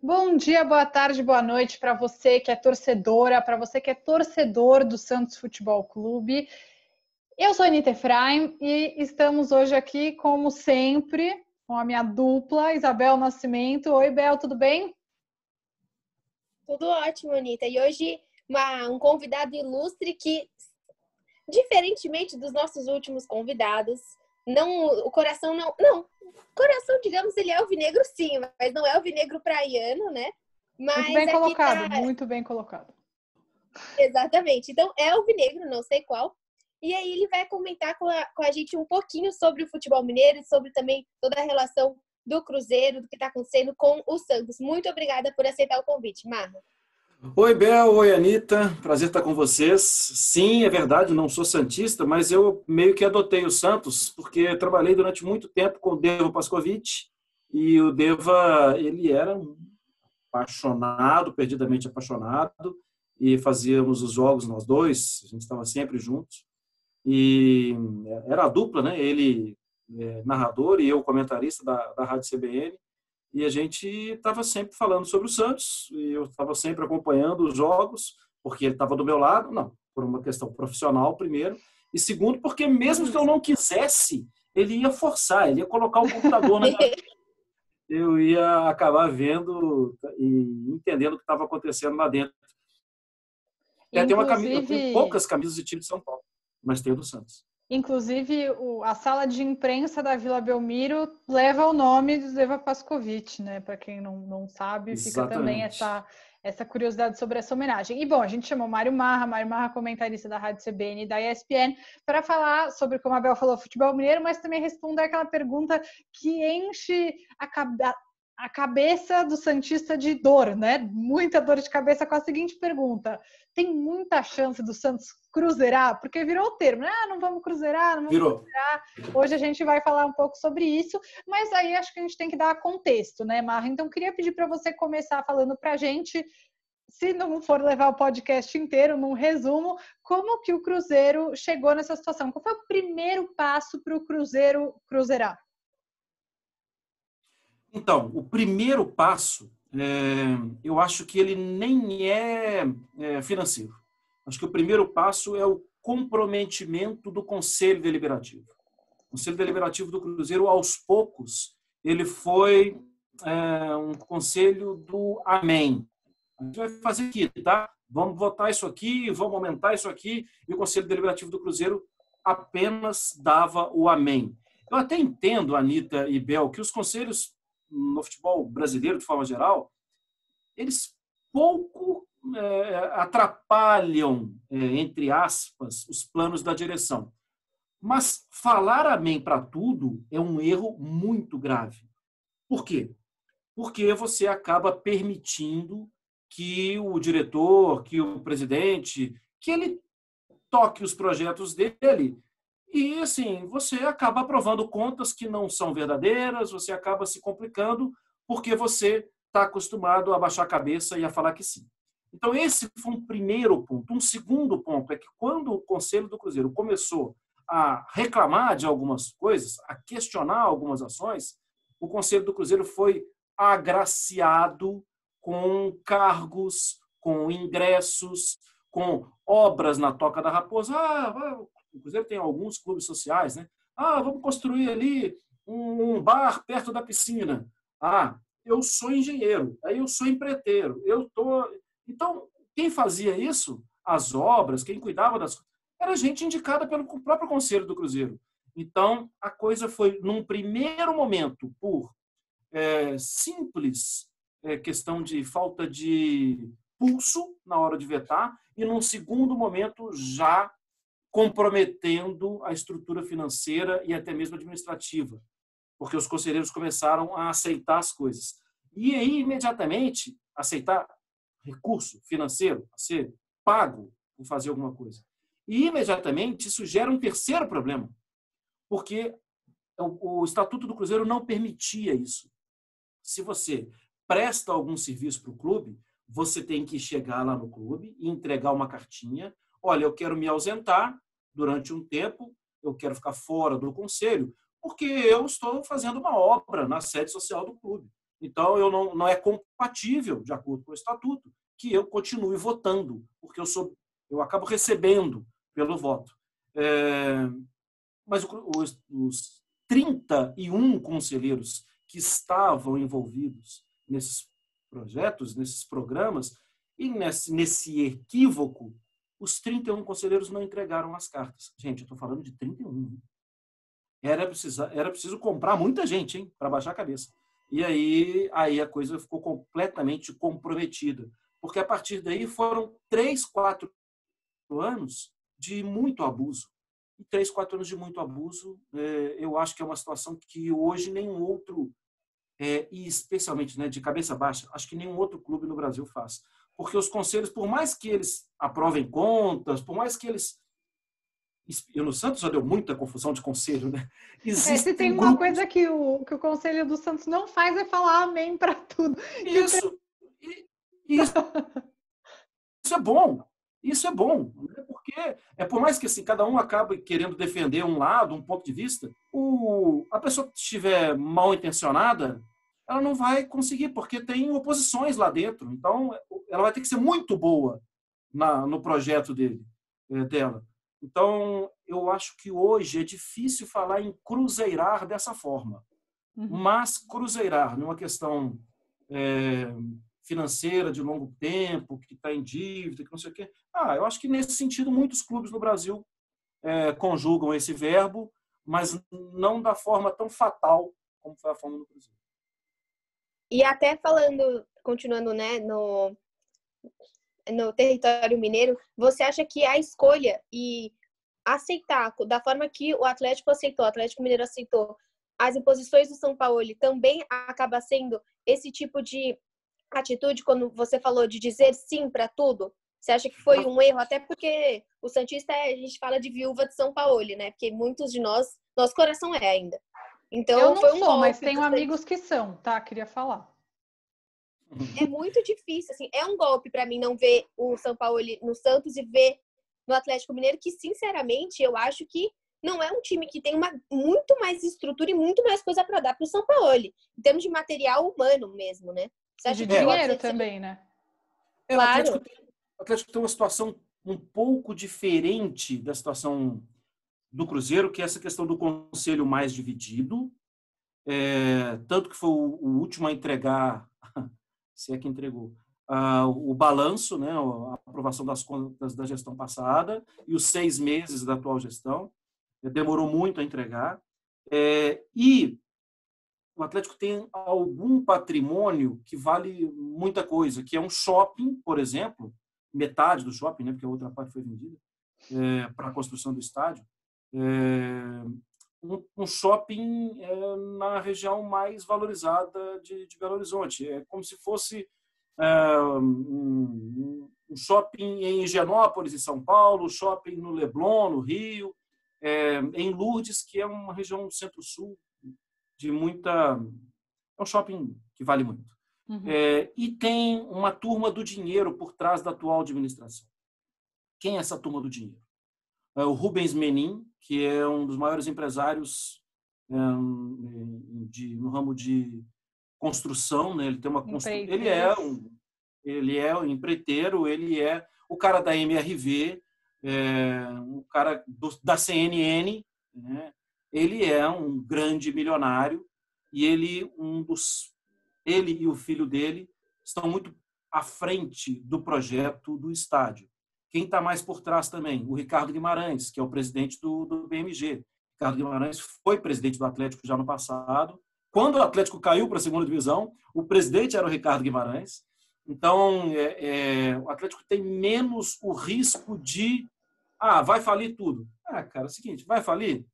Bom dia, boa tarde, boa noite para você que é torcedora, para você que é torcedor do Santos Futebol Clube. Eu sou a Anita Efraim e estamos hoje aqui, como sempre, com a minha dupla, Isabel Nascimento. Oi, Bel, tudo bem? Tudo ótimo, Anita. E hoje um convidado ilustre que, diferentemente dos nossos últimos convidados, o coração coração, digamos, ele é alvinegro sim, mas não é alvinegro praiano, né? Muito Mas bem aqui colocado, muito bem colocado. Exatamente. Então, é alvinegro, não sei qual. E aí ele vai comentar com a gente um pouquinho sobre o futebol mineiro e sobre também toda a relação do Cruzeiro, do que está acontecendo com o Santos. Muito obrigada por aceitar o convite, Marra. Oi, Bel, oi, Anita, prazer estar com vocês. Sim, é verdade, não sou santista, mas eu meio que adotei o Santos, porque trabalhei durante muito tempo com o Deva Pascovitch, e o Deva, ele era um apaixonado, perdidamente apaixonado, e fazíamos os jogos nós dois, a gente estava sempre juntos, e era a dupla, né? Ele narrador e eu comentarista da Rádio CBN, e a gente estava sempre falando sobre o Santos, e eu estava sempre acompanhando os jogos, porque ele estava do meu lado, não, por uma questão profissional, primeiro, e segundo, porque mesmo que eu não quisesse, ele ia forçar, ele ia colocar o computador na minha... Eu ia acabar vendo e entendendo o que estava acontecendo lá dentro. Eu tenho poucas camisas de time de São Paulo, mas tenho do Santos. Inclusive, a sala de imprensa da Vila Belmiro leva o nome do Deva Pascovitch, né? Para quem não sabe, fica também essa curiosidade sobre essa homenagem. E, bom, a gente chamou Mário Marra, comentarista da Rádio CBN e da ESPN, para falar sobre, como a Bel falou, futebol mineiro, mas também responder aquela pergunta que enche a cabeça do santista de dor, né? Muita dor de cabeça com a seguinte pergunta: tem muita chance do Santos cruzeirar? Porque virou o termo, né? Não vamos cruzeirar, não vamos cruzeirar. Hoje a gente vai falar um pouco sobre isso, mas aí acho que a gente tem que dar contexto, né, Marra? Então, queria pedir para você começar falando para a gente, se não for levar o podcast inteiro, num resumo, como que o Cruzeiro chegou nessa situação? Qual foi o primeiro passo para o Cruzeiro cruzeirar? Então, o primeiro passo, eu acho que ele nem é financeiro. Acho que o primeiro passo é o comprometimento do Conselho Deliberativo. O Conselho Deliberativo do Cruzeiro, aos poucos, ele foi um conselho do amém. A gente vai fazer aqui, tá? Vamos votar isso aqui, vamos aumentar isso aqui, e o Conselho Deliberativo do Cruzeiro apenas dava o amém. Eu até entendo, Anita e Bel, que os conselhos no futebol brasileiro, de forma geral, eles pouco atrapalham, entre aspas, os planos da direção. Mas falar amém para tudo é um erro muito grave. Por quê? Porque você acaba permitindo que o diretor, que o presidente, que ele toque os projetos dele e, assim, você acaba aprovando contas que não são verdadeiras, você acaba se complicando porque você está acostumado a baixar a cabeça e a falar que sim. Então, esse foi um primeiro ponto. Um segundo ponto é que quando o Conselho do Cruzeiro começou a reclamar de algumas coisas, a questionar algumas ações, o Conselho do Cruzeiro foi agraciado com cargos, com ingressos, com obras na Toca da Raposa. O Cruzeiro tem alguns clubes sociais, né? Vamos construir ali um bar perto da piscina. Eu sou engenheiro, aí eu sou empreiteiro, Então, quem fazia isso, as obras, quem cuidava das coisas, era gente indicada pelo próprio Conselho do Cruzeiro. Então, a coisa foi, num primeiro momento, por simples questão de falta de pulso na hora de vetar, e num segundo momento já comprometendo a estrutura financeira e até mesmo administrativa, porque os conselheiros começaram a aceitar as coisas. E aí, imediatamente, aceitar recurso financeiro a ser pago por fazer alguma coisa. E, imediatamente, isso gera um terceiro problema, porque o Estatuto do Cruzeiro não permitia isso. Se você presta algum serviço para o clube, você tem que chegar lá no clube e entregar uma cartinha. Olha, eu quero me ausentar durante um tempo, eu quero ficar fora do conselho, porque eu estou fazendo uma obra na sede social do clube. Então, não é compatível, de acordo com o estatuto, que eu continue votando, porque eu acabo recebendo pelo voto. Mas os 31 conselheiros que estavam envolvidos nesses projetos, nesses programas, e nesse equívoco, os 31 conselheiros não entregaram as cartas. Gente, eu estou falando de 31. Era preciso comprar muita gente, hein, para baixar a cabeça. E aí a coisa ficou completamente comprometida. Porque a partir daí foram 3, 4 anos de muito abuso. E 3, 4 anos de muito abuso, eu acho que é uma situação que hoje nenhum outro, e especialmente, né, de cabeça baixa, acho que nenhum outro clube no Brasil faz. Porque os conselhos, por mais que eles aprovem contas, por mais que eles... E no Santos já deu muita confusão de conselho, né? Se tem uma coisa que o Conselho do Santos não faz é falar amém para tudo. Isso é bom. Isso é bom, né? Porque por mais que assim, cada um acabe querendo defender um lado, um ponto de vista, a pessoa que estiver mal intencionada, ela não vai conseguir, porque tem oposições lá dentro. Então, ela vai ter que ser muito boa no projeto dela. Então, eu acho que hoje é difícil falar em cruzeirar dessa forma. Mas cruzeirar numa questão financeira de longo tempo, que está em dívida, que não sei o quê. Eu acho que nesse sentido muitos clubes no Brasil conjugam esse verbo, mas não da forma tão fatal como foi a forma no Cruzeiro. E até continuando, né, no território mineiro, você acha que a escolha e aceitar, da forma que o Atlético Mineiro aceitou, as imposições do São Paulo também acaba sendo esse tipo de atitude, quando você falou de dizer sim para tudo? Você acha que foi um erro? Até porque o santista, a gente fala de viúva de São Paulo, né? Porque muitos de nós, nosso coração é ainda. Então, eu não sou, mas tenho amigos que são, tá? Queria falar. É muito difícil, assim, é um golpe para mim não ver o São Paulo no Santos e ver no Atlético Mineiro, que sinceramente eu acho que não é um time que tem muito mais estrutura e muito mais coisa para dar para o São Paulo, em termos de material humano mesmo, né? Você acha de dinheiro também, né? Claro. O Atlético tem uma situação um pouco diferente da situação do Cruzeiro, que é essa questão do conselho mais dividido, tanto que foi o último a entregar, se é que entregou, o balanço, né, a aprovação das contas da gestão passada e os 6 meses da atual gestão. Demorou muito a entregar. E o Atlético tem algum patrimônio que vale muita coisa, que é um shopping, por exemplo, metade do shopping, né, porque a outra parte foi vendida para a construção do estádio. Um shopping na região mais valorizada de Belo Horizonte. É como se fosse um shopping em Higienópolis, em São Paulo, shopping no Leblon, no Rio, em Lourdes, que é uma região do centro-sul de muita... É um shopping que vale muito. E tem uma turma do dinheiro por trás da atual administração. Quem é essa turma do dinheiro? O Rubens Menin, que é um dos maiores empresários no ramo de construção, né? Ele tem uma ele é um empreiteiro, ele é o cara da MRV, o cara da CNN, né? Ele é um grande milionário e ele e o filho dele estão muito à frente do projeto do estádio. Quem está mais por trás também? O Ricardo Guimarães, que é o presidente do BMG. Ricardo Guimarães foi presidente do Atlético já no passado. Quando o Atlético caiu para a segunda divisão, o presidente era o Ricardo Guimarães. Então, o Atlético tem menos o risco de vai falir tudo. Cara, é o seguinte, vai falir?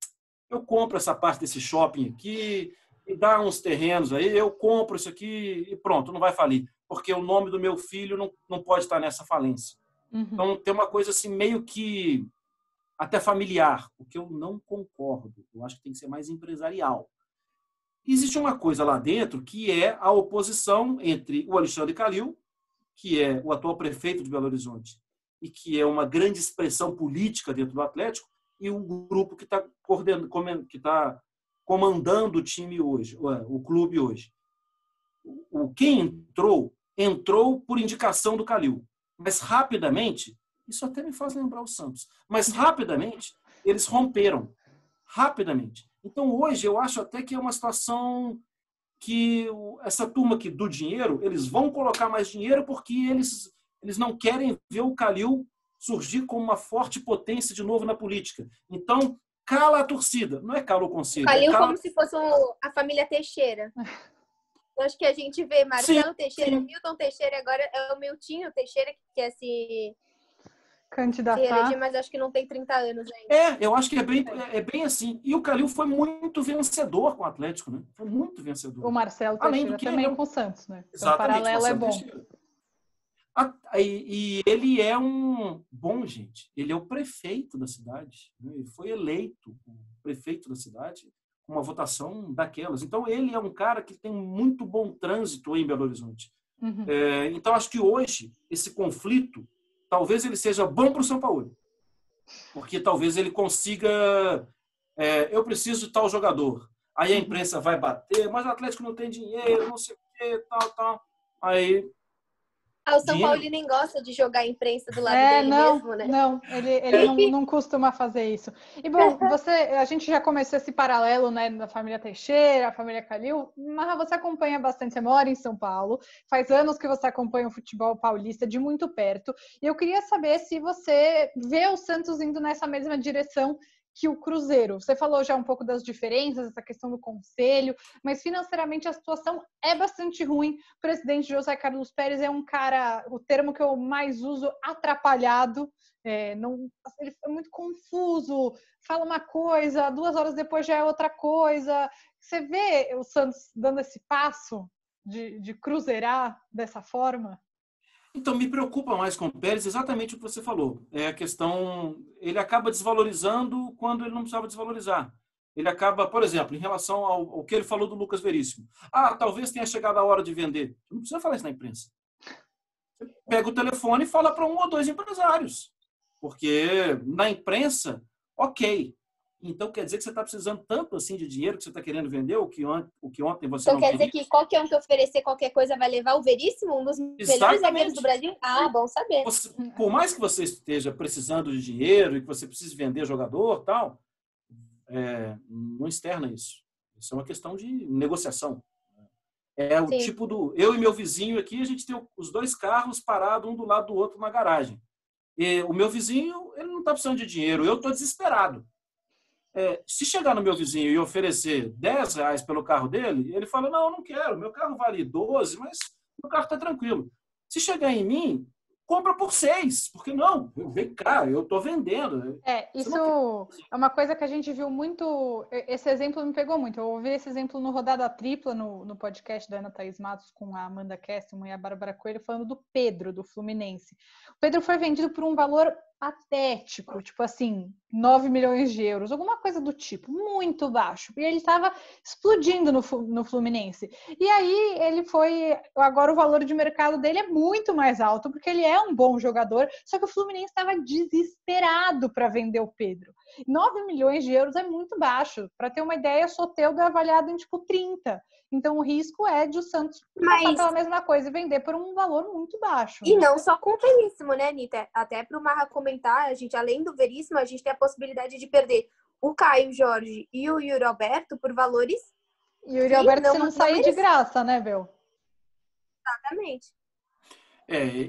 Eu compro essa parte desse shopping aqui, me dá uns terrenos aí, eu compro isso aqui e pronto, não vai falir. Porque o nome do meu filho não pode estar nessa falência. Então, tem uma coisa assim meio que até familiar, o que eu não concordo. Eu acho que tem que ser mais empresarial. Existe uma coisa lá dentro que é a oposição entre o Alexandre Calil, que é o atual prefeito de Belo Horizonte, e que é uma grande expressão política dentro do Atlético, e o grupo que está comandando o time hoje, o clube hoje. quem entrou por indicação do Calil. Mas rapidamente, isso até me faz lembrar o Santos, mas rapidamente eles romperam. Rapidamente. Então, hoje, eu acho até que é uma situação que essa turma aqui do dinheiro, eles vão colocar mais dinheiro porque eles não querem ver o Calil surgir como uma forte potência de novo na política. Então, cala a torcida. Não é cala o conselho. O Calil é cala... como se fosse a família Teixeira. Eu acho que a gente vê Marcelo Teixeira, Milton Teixeira, agora é o Miltinho Teixeira que quer se candidatar. Mas acho que não tem 30 anos ainda. Eu acho que é bem assim. E o Calil foi muito vencedor com o Atlético, né? Foi muito vencedor. O Marcelo Teixeira também com o Santos, né? Então, o paralelo é bom. E ele é um bom, gente. Ele é o prefeito da cidade. Né? Ele foi eleito o prefeito da cidade com uma votação daquelas. Então, ele é um cara que tem muito bom trânsito em Belo Horizonte. Uhum. Então, acho que hoje, esse conflito, talvez ele seja bom para o São Paulo. Porque talvez ele consiga... eu preciso de tal jogador. Aí a imprensa vai bater, mas o Atlético não tem dinheiro, não sei o quê, tal. Aí... o São Paulo nem gosta de jogar a imprensa do lado dele mesmo, né? Não, ele não costuma fazer isso. E, bom, a gente já começou esse paralelo, né, da família Teixeira, a família Calil, mas você acompanha bastante, você mora em São Paulo, faz anos que você acompanha o futebol paulista de muito perto, e eu queria saber se você vê o Santos indo nessa mesma direção que o Cruzeiro. Você falou já um pouco das diferenças, essa questão do conselho, mas financeiramente a situação é bastante ruim. O presidente José Carlos Pérez é um cara, o termo que eu mais uso, atrapalhado. Ele é muito confuso, fala uma coisa, 2 horas depois já é outra coisa. Você vê o Santos dando esse passo de cruzeirar dessa forma? Então, me preocupa mais com o Pérez exatamente o que você falou. É a questão... Ele acaba desvalorizando quando ele não precisava desvalorizar. Ele acaba, por exemplo, em relação ao que ele falou do Lucas Veríssimo. Talvez tenha chegado a hora de vender. Não precisa falar isso na imprensa. Você pega o telefone e fala para 1 ou 2 empresários. Porque na imprensa, ok. Então, quer dizer que você está precisando tanto assim de dinheiro que você está querendo vender o que ontem você então, não quer dizer que qualquer um que oferecer qualquer coisa vai levar o Veríssimo, um dos melhores zagueiros do Brasil? Bom saber. Por mais que você esteja precisando de dinheiro e que você precise vender jogador, tal, não externa isso. Isso é uma questão de negociação. É o Sim. tipo do... Eu e meu vizinho aqui, a gente tem os 2 carros parados um do lado do outro na garagem. E o meu vizinho, ele não está precisando de dinheiro, eu estou desesperado. Se chegar no meu vizinho e oferecer R$10 pelo carro dele, ele fala, não quero, meu carro vale 12, mas meu carro está tranquilo. Se chegar em mim, compra por 6, porque não, vem cá, eu estou vendendo. Isso é uma coisa que a gente viu muito, esse exemplo me pegou muito, eu ouvi esse exemplo no Rodada Tripla, no podcast da Ana Thaís Matos com a Amanda Kesselman e a Bárbara Coelho, falando do Pedro, do Fluminense. O Pedro foi vendido por um valor patético, tipo assim, 9 milhões de euros, alguma coisa do tipo, muito baixo. E ele estava explodindo no Fluminense. E aí ele agora o valor de mercado dele é muito mais alto, porque ele é um bom jogador, só que o Fluminense estava desesperado para vender o Pedro. 9 milhões de euros é muito baixo. Para ter uma ideia, o Soteldo é avaliado em tipo 30. Então o risco é de o Santos passar pela mesma coisa e vender por um valor muito baixo. E não só com o Veríssimo, né, Anitta? Até para o Marra comentar, a gente, além do Veríssimo, a gente tem a possibilidade de perder o Caio Jorge e o Yuri Alberto por valores. E o Yuri Alberto, se não sair de graça, né, Bel? Exatamente.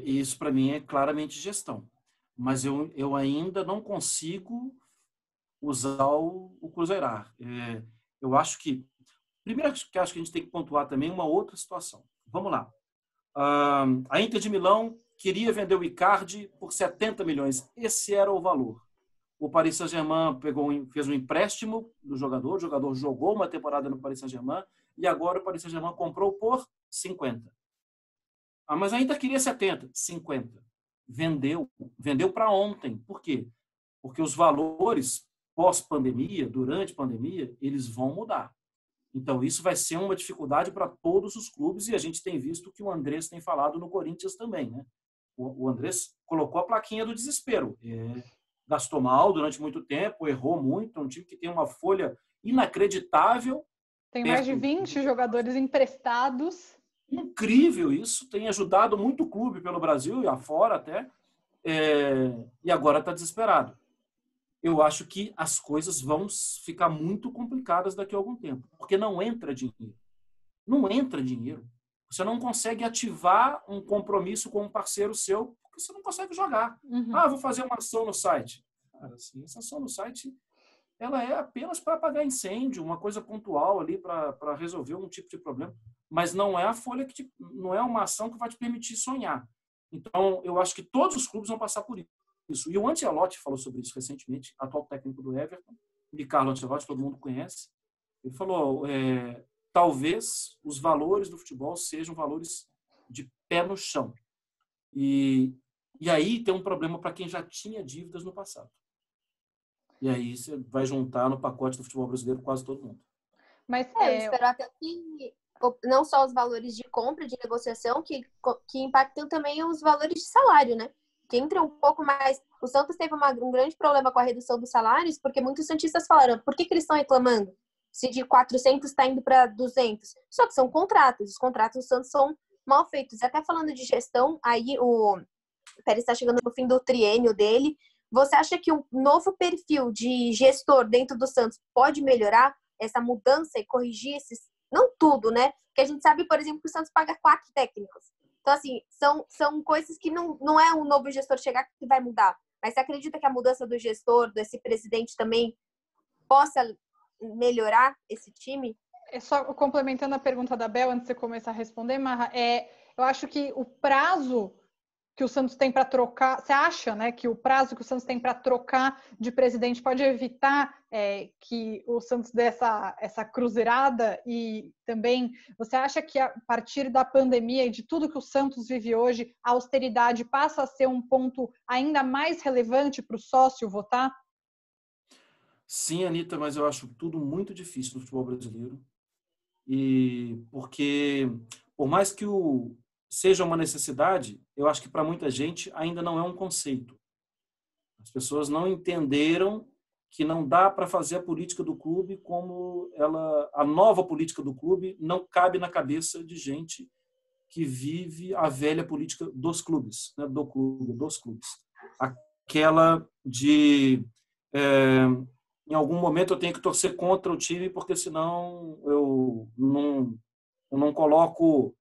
Isso para mim é claramente gestão. Mas eu ainda não consigo usar o cruzeirar. Eu acho que... Primeiro que acho que a gente tem que pontuar também uma outra situação. Vamos lá. A Inter de Milão queria vender o Icardi por 70 milhões. Esse era o valor. O Paris Saint-Germain fez um empréstimo do jogador. O jogador jogou uma temporada no Paris Saint-Germain e agora o Paris Saint-Germain comprou por 50. Mas a Inter queria 70. 50. Vendeu para ontem. Por quê? Porque os valores pós-pandemia, durante a pandemia, eles vão mudar. Então, isso vai ser uma dificuldade para todos os clubes e a gente tem visto que o Andrés tem falado no Corinthians também, né? O Andrés colocou a plaquinha do desespero. Gastou mal durante muito tempo, errou muito, é um time que tem uma folha inacreditável. Tem mais de 20 jogadores emprestados. incrível isso, tem ajudado muito o clube pelo Brasil e afora até, e agora está desesperado. Eu acho que as coisas vão ficar muito complicadas daqui a algum tempo, porque não entra dinheiro. Não entra dinheiro. Você não consegue ativar um compromisso com um parceiro seu, porque você não consegue jogar. Vou fazer uma ação no site. Cara, assim, essa ação no site ela é apenas para apagar incêndio, uma coisa pontual ali para resolver um tipo de problema, mas não é a folha não é uma ação que vai te permitir sonhar. Então, eu acho que todos os clubes vão passar por isso. E o Ancelotti falou sobre isso recentemente, atual técnico do Everton, de Carlo Ancelotti, todo mundo conhece. Ele falou, talvez os valores do futebol sejam valores de pé no chão. E aí tem um problema para quem já tinha dívidas no passado. E aí você vai juntar no pacote do futebol brasileiro quase todo mundo. Mas eu espero até que não só os valores de compra, de negociação, que impactam também os valores de salário, né? Que entra um pouco mais... O Santos teve um grande problema com a redução dos salários, porque muitos santistas falaram, por que eles estão reclamando? Se de 400 está indo para 200. Só que são contratos. Os contratos do Santos são mal feitos. E até falando de gestão, aí o Pérez está chegando no fim do triênio dele. Você acha que um novo perfil de gestor dentro do Santos pode melhorar essa mudança e corrigir esses... Não tudo, né? Porque a gente sabe, por exemplo, que o Santos paga 4 técnicos. Então, assim, são coisas que não é um novo gestor chegar que vai mudar. Mas você acredita que a mudança do gestor, desse presidente também, possa melhorar esse time? Só complementando a pergunta da Bel, antes de você começar a responder, Marra, eu acho que o prazo que o Santos tem para trocar, você acha, né, que o prazo que o Santos tem para trocar de presidente pode evitar que o Santos dê essa cruzeirada? E também, você acha que a partir da pandemia e de tudo que o Santos vive hoje, a austeridade passa a ser um ponto ainda mais relevante para o sócio votar? Sim, Anitta, mas eu acho tudo muito difícil no futebol brasileiro. E porque, por mais que seja uma necessidade, eu acho que para muita gente ainda não é um conceito. As pessoas não entenderam que não dá para fazer a política do clube como a nova política do clube não cabe na cabeça de gente que vive a velha política dos clubes, né? Dos clubes. Aquela de em algum momento eu tenho que torcer contra o time porque senão eu não coloco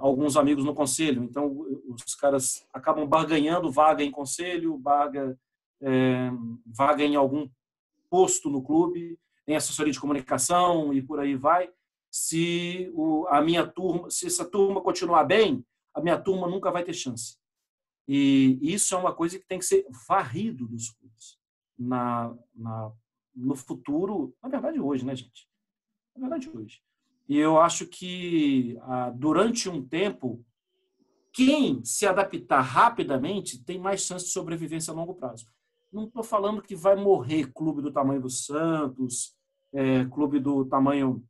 alguns amigos no conselho. Então, os caras acabam barganhando vaga em conselho, vaga em algum posto no clube, em assessoria de comunicação e por aí vai. Se essa turma continuar bem, a minha turma nunca vai ter chance. E isso é uma coisa que tem que ser varrido dos clubes no futuro, na verdade hoje, né, gente? Na verdade hoje. E eu acho que, durante um tempo, quem se adaptar rapidamente tem mais chance de sobrevivência a longo prazo. Não estou falando que vai morrer clube do tamanho do Santos, clube do tamanho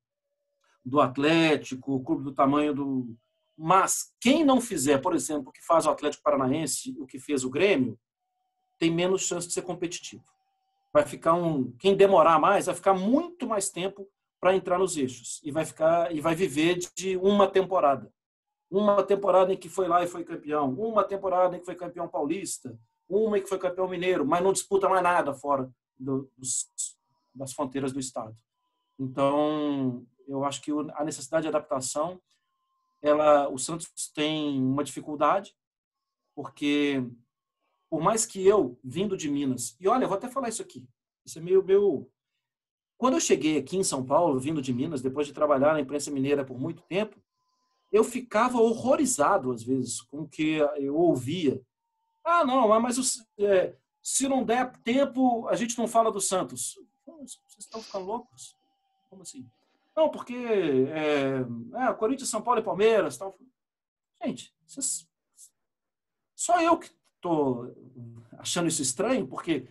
do Atlético, clube do tamanho do... Mas quem não fizer, por exemplo, o que faz o Atlético Paranaense, o que fez o Grêmio, tem menos chance de ser competitivo. Vai ficar quem demorar mais, vai ficar muito mais tempo para entrar nos eixos e vai viver de uma temporada em que foi lá e foi campeão, uma temporada em que foi campeão paulista, uma em que foi campeão mineiro, mas não disputa mais nada fora das fronteiras do estado. Então, eu acho que a necessidade de adaptação, o Santos tem uma dificuldade, porque por mais que eu, vindo de Minas, e olha, eu vou até falar isso aqui, isso é meio... Quando eu cheguei aqui em São Paulo, vindo de Minas, depois de trabalhar na imprensa mineira por muito tempo, eu ficava horrorizado, às vezes, com o que eu ouvia. Não, mas se não der tempo, a gente não fala do Santos. Vocês estão ficando loucos? Como assim? Não, porque Corinthians, São Paulo e Palmeiras. Tal. Gente, só eu que estou achando isso estranho, porque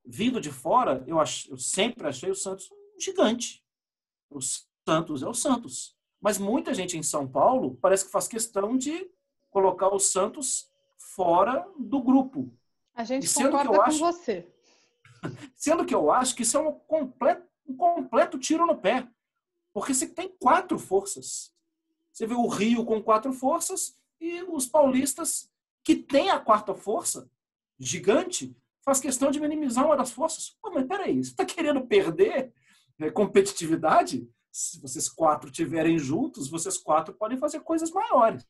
vindo de fora, eu sempre achei o Santos um gigante. O Santos é o Santos. Mas muita gente em São Paulo parece que faz questão de colocar o Santos fora do grupo. A gente concorda com você. Sendo que eu acho que isso é um completo tiro no pé. Porque você tem 4 forças. Você vê o Rio com 4 forças e os paulistas, que têm a 4ª força, gigante, faz questão de minimizar uma das forças. Pô, mas peraí, você está querendo perder competitividade? Se vocês 4 estiverem juntos, vocês 4 podem fazer coisas maiores.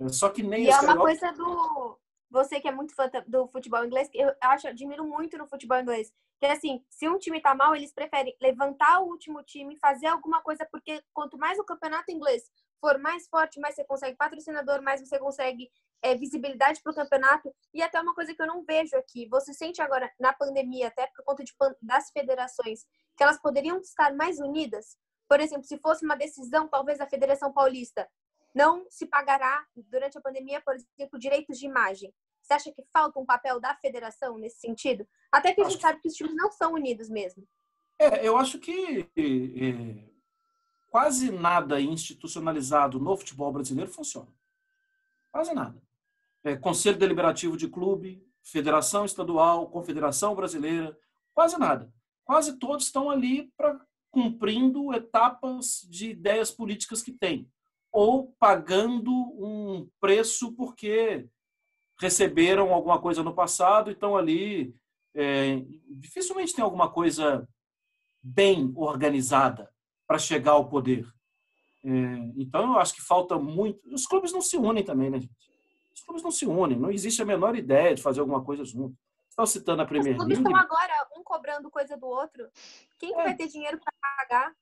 Só que nem e é uma coisa do... Você que é muito fã do futebol inglês, eu admiro muito no futebol inglês. Que assim, se um time tá mal, eles preferem levantar o último time, fazer alguma coisa, porque quanto mais o campeonato inglês for mais forte, mais você consegue patrocinador, mais você consegue visibilidade para o campeonato. E até uma coisa que eu não vejo aqui, você sente agora na pandemia, até por conta das federações, que elas poderiam estar mais unidas? Por exemplo, se fosse uma decisão, talvez, da Federação Paulista, não se pagará, durante a pandemia, por exemplo, direitos de imagem. Você acha que falta um papel da federação nesse sentido? Até que a gente sabe que os times não são unidos mesmo. Eu acho que quase nada institucionalizado no futebol brasileiro funciona. Quase nada. Conselho Deliberativo de Clube, Federação Estadual, Confederação Brasileira, quase nada. Quase todos estão ali cumprindo etapas de ideias políticas que têm, ou pagando um preço porque receberam alguma coisa no passado e estão ali. Dificilmente tem alguma coisa bem organizada para chegar ao poder. Então, eu acho que falta muito. Os clubes não se unem também, né, gente? Os clubes não se unem, não existe a menor ideia de fazer alguma coisa junto. Estão citando a Premier League. Os clubes estão agora um cobrando coisa do outro. Quem que vai ter dinheiro para pagar?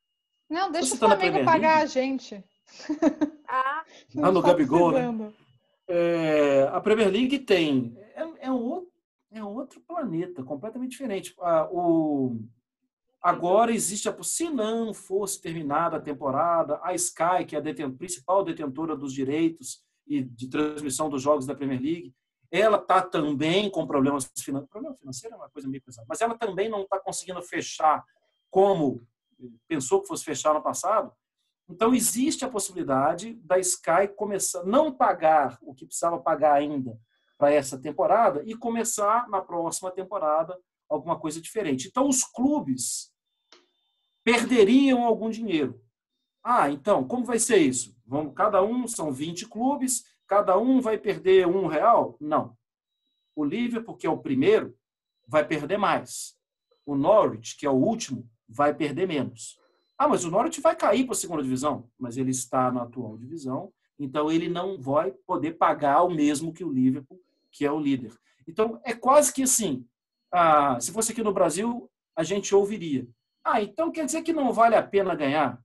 Não, deixa o Flamengo pagar a gente. No Gabigol, né? A Premier League tem... É outro planeta, completamente diferente. Agora existe se não fosse terminada a temporada, a Sky, que é a principal detentora dos direitos e de transmissão dos jogos da Premier League, ela está também com problemas financeiros. Problema financeiro é uma coisa meio pesada, mas ela também não está conseguindo fechar como pensou que fosse fechar no passado. Então, existe a possibilidade da Sky começar, não pagar o que precisava pagar ainda para essa temporada e começar na próxima temporada alguma coisa diferente. Então, os clubes perderiam algum dinheiro. Então, como vai ser isso? São 20 clubes, cada um vai perder R$1? Não. O Liverpool, que é o primeiro, vai perder mais. O Norwich, que é o último, vai perder menos. Mas o Norwich vai cair para a 2ª divisão, mas ele está na atual divisão, então ele não vai poder pagar o mesmo que o Liverpool, que é o líder. Então, é quase que assim, se fosse aqui no Brasil, a gente ouviria. Então quer dizer que não vale a pena ganhar?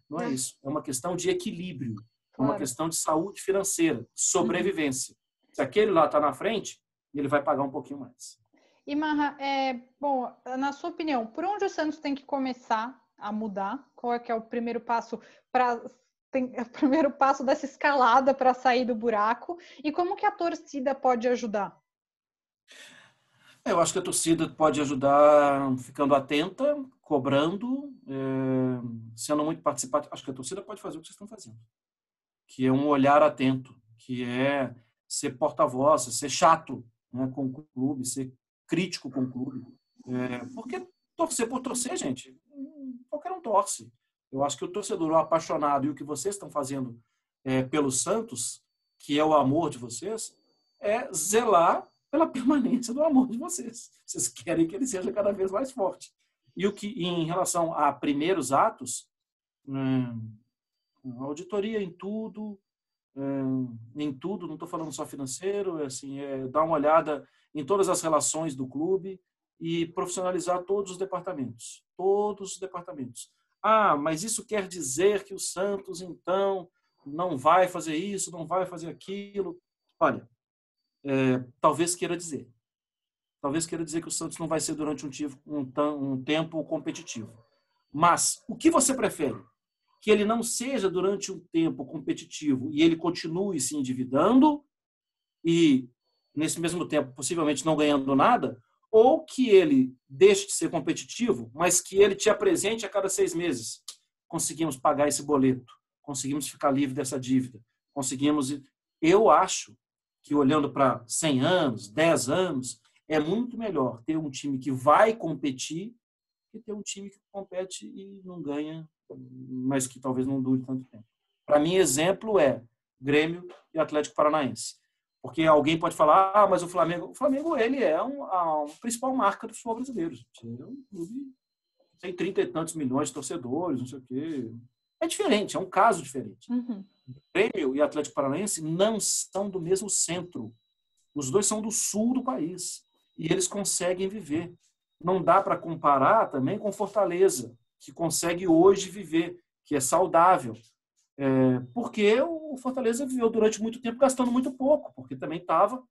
Não é isso. É uma questão de equilíbrio, é uma questão de saúde financeira, sobrevivência. Se aquele lá está na frente, ele vai pagar um pouquinho mais. E, Marra, na sua opinião, por onde o Santos tem que começar a mudar? Qual é que é o primeiro passo dessa escalada para sair do buraco? E como que a torcida pode ajudar? Eu acho que a torcida pode ajudar ficando atenta, cobrando, sendo muito participativa. Acho que a torcida pode fazer o que vocês estão fazendo, que é um olhar atento, que é ser porta-voz, ser chato, né, com o clube, ser crítico com o clube. Porque torcer por torcer, gente, qualquer um torce. Eu acho que o torcedor, o apaixonado, e o que vocês estão fazendo pelo Santos, que é o amor de vocês, é zelar pela permanência do amor de vocês. Vocês querem que ele seja cada vez mais forte. E o que, em relação a primeiros atos, auditoria em tudo, não estou falando só financeiro, dar uma olhada em todas as relações do clube e profissionalizar todos os departamentos. Todos os departamentos. Mas isso quer dizer que o Santos, então, não vai fazer isso, não vai fazer aquilo. Olha, talvez queira dizer. Talvez queira dizer que o Santos não vai ser durante um tempo competitivo. Mas o que você prefere? Que ele não seja durante um tempo competitivo e ele continue se endividando e, nesse mesmo tempo, possivelmente não ganhando nada, ou que ele deixe de ser competitivo, mas que ele te apresente a cada 6 meses. Conseguimos pagar esse boleto, conseguimos ficar livre dessa dívida, conseguimos... Eu acho que, olhando para 100 anos, 10 anos, é muito melhor ter um time que vai competir que ter um time que compete e não ganha, mas que talvez não dure tanto tempo. Para mim, exemplo é Grêmio e Atlético Paranaense. Porque alguém pode falar, mas o Flamengo ele é a principal marca do futebol brasileiro. Gente. É um clube que tem 30 e tantos milhões de torcedores, não sei o quê. É diferente, é um caso diferente. Uhum. Grêmio e Atlético Paranaense não são do mesmo centro. Os dois são do sul do país. E eles conseguem viver. Não dá para comparar também com Fortaleza, que consegue hoje viver, que é saudável. Porque o Fortaleza viveu durante muito tempo gastando muito pouco, porque também estava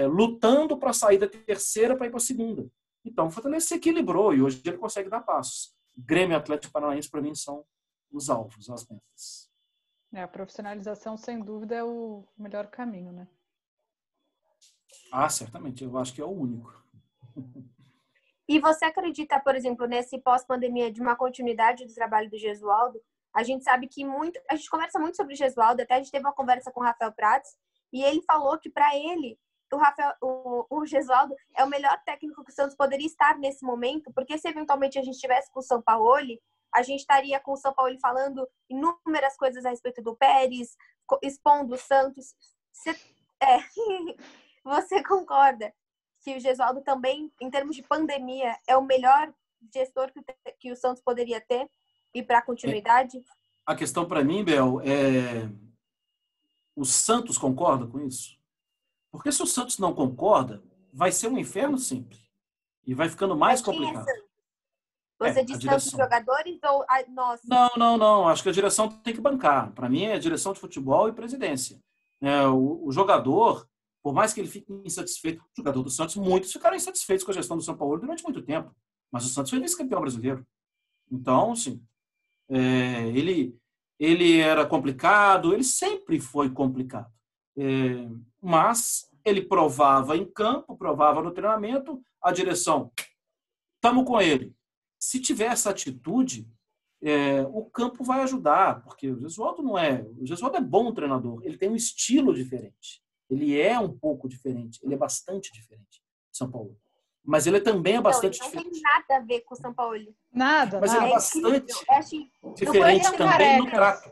lutando para sair da terceira para ir para a segunda. Então, o Fortaleza se equilibrou e hoje ele consegue dar passos. Grêmio e Atlético Paranaense, para mim, são os alvos, as metas. A profissionalização, sem dúvida, é o melhor caminho, né? Certamente. Eu acho que é o único. E você acredita, por exemplo, nesse pós-pandemia de uma continuidade do trabalho do Gesualdo? A gente sabe que a gente conversa muito sobre o Gesualdo, até a gente teve uma conversa com o Rafael Prats, e ele falou que para ele, o Gesualdo é o melhor técnico que o Santos poderia estar nesse momento, porque se eventualmente a gente estivesse com o Sampaoli, a gente estaria com o Sampaoli falando inúmeras coisas a respeito do Pérez, expondo o Santos. Você concorda que o Gesualdo também, em termos de pandemia, é o melhor gestor que o Santos poderia ter e para a continuidade? A questão para mim, Bel, o Santos concorda com isso? Porque se o Santos não concorda, vai ser um inferno sempre. E vai ficando mais complicado. Você diz tanto os jogadores ou nós? Não. Acho que a direção tem que bancar. Para mim, é direção de futebol e presidência. O jogador, por mais que ele fique insatisfeito, o jogador do Santos, muitos ficaram insatisfeitos com a gestão do São Paulo durante muito tempo. Mas o Santos foi vice-campeão brasileiro. Então, sim, ele era complicado, ele sempre foi complicado. Mas ele provava em campo, provava no treinamento, a direção, estamos com ele. Se tiver essa atitude, o campo vai ajudar, porque o Gesualdo é bom treinador, ele tem um estilo diferente, ele é um pouco diferente, ele é bastante diferente de São Paulo. Mas ele também é bastante diferente. Não tem nada a ver com o São Paulo. Nada. Mas ele é bastante diferente também no trato.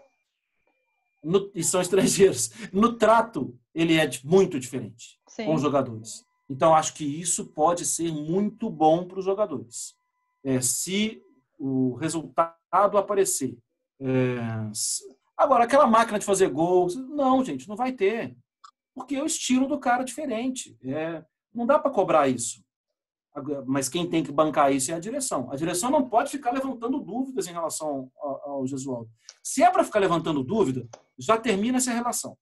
E são estrangeiros. No trato, ele é muito diferente com os jogadores. Então, acho que isso pode ser muito bom para os jogadores. Se o resultado aparecer. Agora, aquela máquina de fazer gols, não, gente, não vai ter. Porque o estilo do cara é diferente. Não dá para cobrar isso. Mas quem tem que bancar isso é a direção. A direção não pode ficar levantando dúvidas em relação ao Gesualdo. Se é para ficar levantando dúvida, já termina essa relação.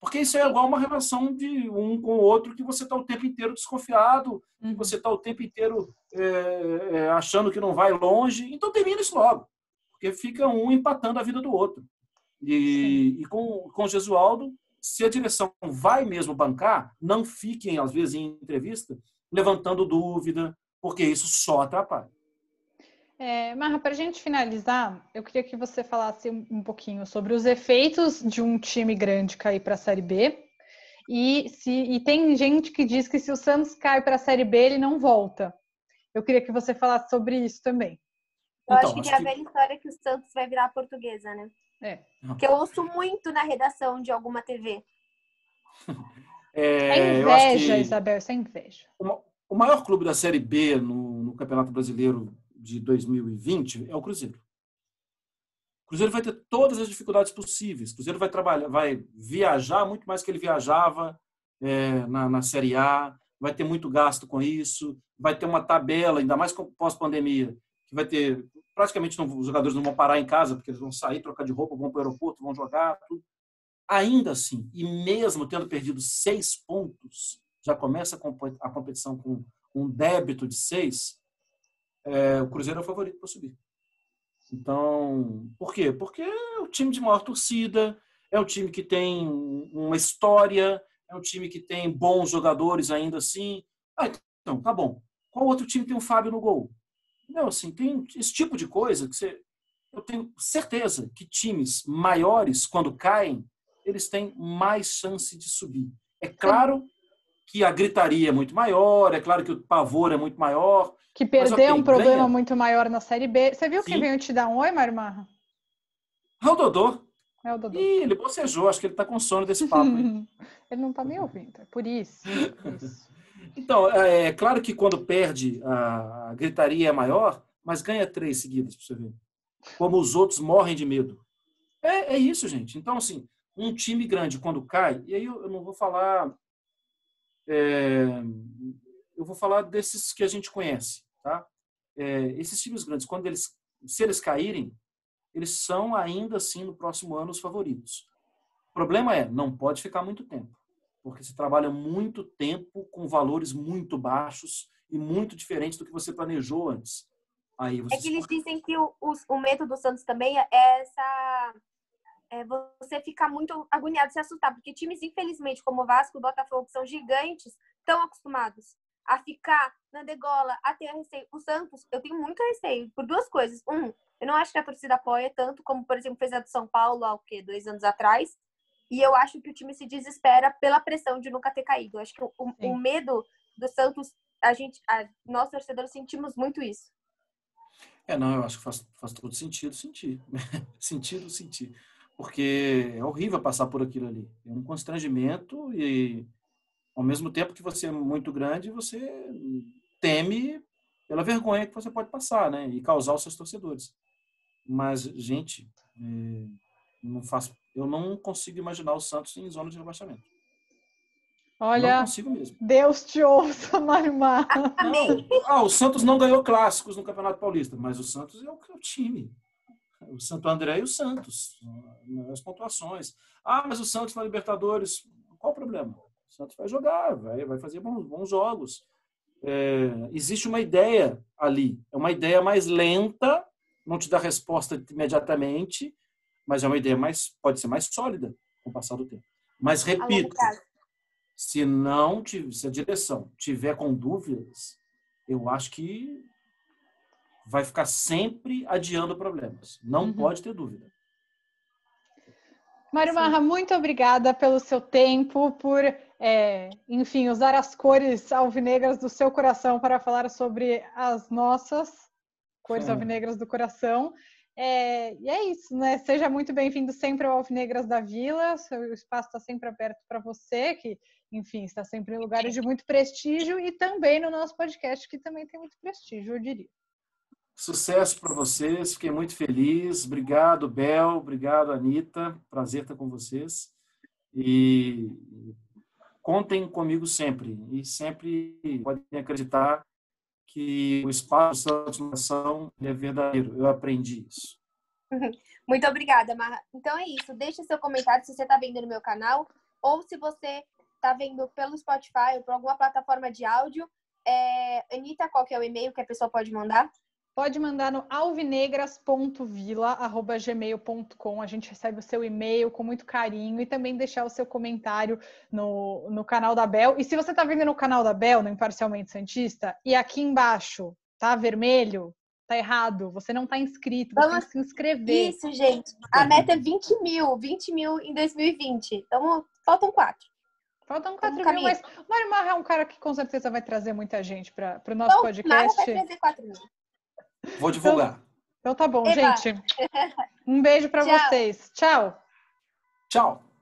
Porque isso é igual uma relação de um com o outro, que você está o tempo inteiro desconfiado, que você está o tempo inteiro achando que não vai longe. Então termina isso logo. Porque fica um empatando a vida do outro. E com o Gesualdo, se a direção vai mesmo bancar, não fiquem, às vezes, em entrevista, levantando dúvida, porque isso só atrapalha. Marra, para a gente finalizar, eu queria que você falasse um pouquinho sobre os efeitos de um time grande cair para a Série B. E tem gente que diz que se o Santos cai para a Série B, ele não volta. Eu queria que você falasse sobre isso também. Eu acho que tem a velha história que o Santos vai virar portuguesa, né? Que eu ouço muito na redação de alguma TV. Inveja, Isabel, isso é inveja. O maior clube da Série B no Campeonato Brasileiro de 2020 é o Cruzeiro. O Cruzeiro vai ter todas as dificuldades possíveis. O Cruzeiro vai viajar muito mais que ele viajava na Série A, vai ter muito gasto com isso, vai ter uma tabela, ainda mais pós-pandemia, que vai ter... Praticamente os jogadores não vão parar em casa, porque eles vão sair, trocar de roupa, vão para o aeroporto, vão jogar, tudo. Ainda assim, e mesmo tendo perdido 6 pontos, já começa a competição com um débito de 6, o Cruzeiro é o favorito para subir. Então, por quê? Porque é o time de maior torcida, é um time que tem uma história, é um time que tem bons jogadores ainda assim. Então, tá bom. Qual outro time tem um Fábio no gol? Não, assim, tem esse tipo de coisa que eu tenho certeza que times maiores, quando caem, eles têm mais chance de subir. É claro que a gritaria é muito maior, é claro que o pavor é muito maior. Que perder é um problema muito maior na Série B. Você viu quem veio te dar um oi, Mário Marra? É o Dodô. É o Dodô. Ih, ele bocejou, acho que ele tá com sono desse papo. Ele não tá nem ouvindo, é por isso. Então, é claro que quando perde, a gritaria é maior, mas ganha 3 seguidas, para você ver. Como os outros morrem de medo. É isso, gente. Então, assim, um time grande, quando cai, e aí eu não vou falar... eu vou falar desses que a gente conhece, tá? Esses times grandes, se eles caírem, eles são ainda assim no próximo ano os favoritos. O problema não pode ficar muito tempo, porque você trabalha muito tempo com valores muito baixos e muito diferentes do que você planejou antes. Aí você que eles dizem que o medo do Santos também é você ficar muito agoniado, se assustar, porque times, infelizmente, como o Vasco e o Botafogo, que são gigantes, estão acostumados a ficar na degola, a ter receio. O Santos, eu tenho muito receio por 2 coisas. Eu não acho que a torcida apoia tanto como, por exemplo, fez a do São Paulo há 2 anos atrás. E eu acho que o time se desespera pela pressão de nunca ter caído. Eu acho que o medo do Santos, nós torcedores sentimos muito isso. Não, eu acho que faz todo sentido sentir. sentir. Porque é horrível passar por aquilo ali. É um constrangimento e, ao mesmo tempo que você é muito grande, você teme pela vergonha que você pode passar, né? E causar aos seus torcedores. Mas, gente, eu não consigo imaginar o Santos em zona de rebaixamento. Olha, não consigo mesmo. Deus te ouça, Marimar. O Santos não ganhou clássicos no Campeonato Paulista, mas o Santos é o time. O Santo André e o Santos, as pontuações. Mas o Santos na Libertadores, qual o problema? O Santos vai jogar, vai fazer bons jogos. Existe uma ideia ali, é uma ideia mais lenta, não te dá resposta imediatamente, mas é uma ideia pode ser mais sólida com o passar do tempo. Mas, repito, se a direção tiver com dúvidas, eu acho que vai ficar sempre adiando problemas. Não pode ter dúvida. Mário Marra, muito obrigada pelo seu tempo, por, enfim, usar as cores alvinegras do seu coração para falar sobre as nossas cores alvinegras do coração. E é isso, né? Seja muito bem-vindo sempre ao Alvinegras da Vila. O espaço está sempre aberto para você, que, enfim, está sempre em lugares de muito prestígio, e também no nosso podcast, que também tem muito prestígio, eu diria. Sucesso para vocês, fiquei muito feliz. Obrigado, Bel, obrigado, Anitta. Prazer estar com vocês. E contem comigo sempre. E sempre podem acreditar que o espaço da transformação é verdadeiro. Eu aprendi isso. Muito obrigada, Marra. Então é isso. Deixe seu comentário se você está vendo no meu canal ou se você está vendo pelo Spotify ou por alguma plataforma de áudio. Anitta, qual que é o e-mail que a pessoa pode mandar? Pode mandar no alvinegras.vila@gmail.com. A gente recebe o seu e-mail com muito carinho e também deixar o seu comentário no canal da Bel. E se você está vendo no canal da Bel, no Imparcialmente Santista, e aqui embaixo tá vermelho, tá errado, você não tá inscrito, você tem que se inscrever. Isso, gente. A meta é 20 mil em 2020. Então, faltam 4. Faltam 4 mil, mas o Mário Marra é um cara que com certeza vai trazer muita gente para o nosso podcast. Marra vai trazer 4 mil. Vou divulgar. Então tá bom, gente. Um beijo para vocês. Tchau. Tchau.